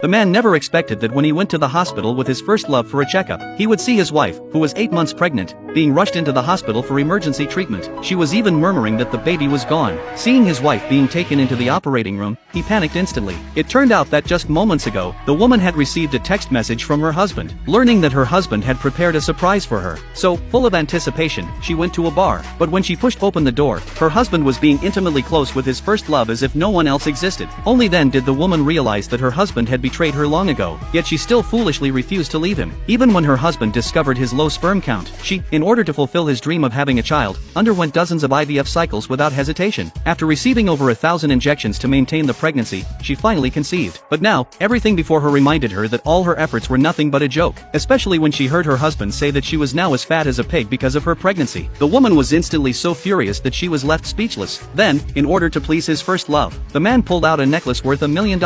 The man never expected that when he went to the hospital with his first love for a checkup, he would see his wife, who was 8 months pregnant, being rushed into the hospital for emergency treatment. She was even murmuring that the baby was gone. Seeing his wife being taken into the operating room, he panicked instantly. It turned out that just moments ago, the woman had received a text message from her husband, learning that her husband had prepared a surprise for her. So, full of anticipation, she went to a bar. But when she pushed open the door, her husband was being intimately close with his first love as if no one else existed. Only then did the woman realize that her husband had betrayed her long ago, yet she still foolishly refused to leave him. Even when her husband discovered his low sperm count, she, in order to fulfill his dream of having a child, underwent dozens of IVF cycles without hesitation. After receiving over 1,000 injections to maintain the pregnancy, she finally conceived. But now, everything before her reminded her that all her efforts were nothing but a joke, especially when she heard her husband say that she was now as fat as a pig because of her pregnancy. The woman was instantly so furious that she was left speechless. Then, in order to please his first love, the man pulled out a necklace worth $1 million,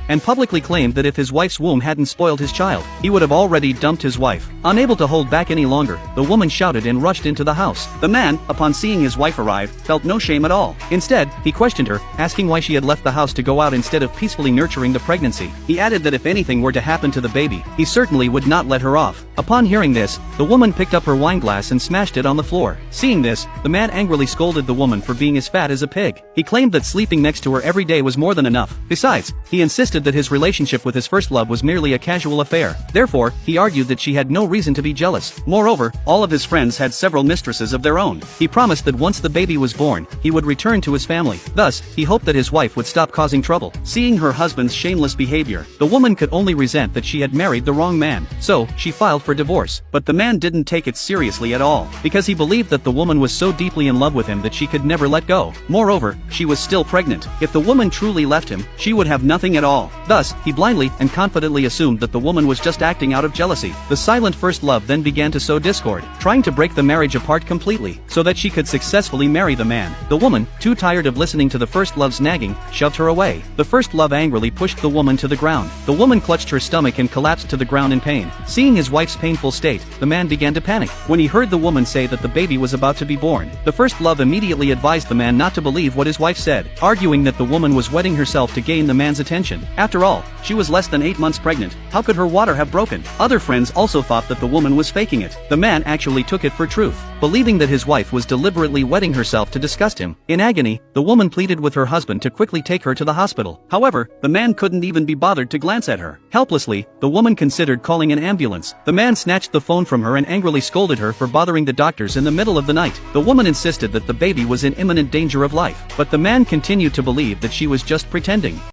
and publicly claimed that if his wife's womb hadn't spoiled his child, he would have already dumped his wife. Unable to hold back any longer, the woman shouted and rushed into the house. The man, upon seeing his wife arrive, felt no shame at all. Instead, he questioned her, asking why she had left the house to go out instead of peacefully nurturing the pregnancy. He added that if anything were to happen to the baby, he certainly would not let her off. Upon hearing this, the woman picked up her wine glass and smashed it on the floor. Seeing this, the man angrily scolded the woman for being as fat as a pig. He claimed that sleeping next to her every day was more than enough. Besides, he insisted that his relationship with his first love was merely a casual affair. Therefore, he argued that she had no reason to be jealous. Moreover, all of his friends had several mistresses of their own. He promised that once the baby was born, he would return to his family. Thus, he hoped that his wife would stop causing trouble. Seeing her husband's shameless behavior, the woman could only resent that she had married the wrong man. So, she filed for divorce. But the man didn't take it seriously at all, because he believed that the woman was so deeply in love with him that she could never let go. Moreover, she was still pregnant. If the woman truly left him, she would have nothing at all. Thus, he blindly and confidently assumed that the woman was just acting out of jealousy. The silent first love then began to sow discord, trying to break the marriage apart completely, so that she could successfully marry the man. The woman, too tired of listening to the first love's nagging, shoved her away. The first love angrily pushed the woman to the ground. The woman clutched her stomach and collapsed to the ground in pain. Seeing his wife's painful state, the man began to panic. When he heard the woman say that the baby was about to be born, the first love immediately advised the man not to believe what his wife said, arguing that the woman was wetting herself to gain the man's attention. After all, she was less than 8 months pregnant. How could her water have broken? Other friends also thought that the woman was faking it. The man actually took it for truth, believing that his wife was deliberately wetting herself to disgust him. In agony, the woman pleaded with her husband to quickly take her to the hospital. However, the man couldn't even be bothered to glance at her. Helplessly, the woman considered calling an ambulance. The man snatched the phone from her and angrily scolded her for bothering the doctors in the middle of the night. The woman insisted that the baby was in imminent danger of life, but the man continued to believe that she was just pretending.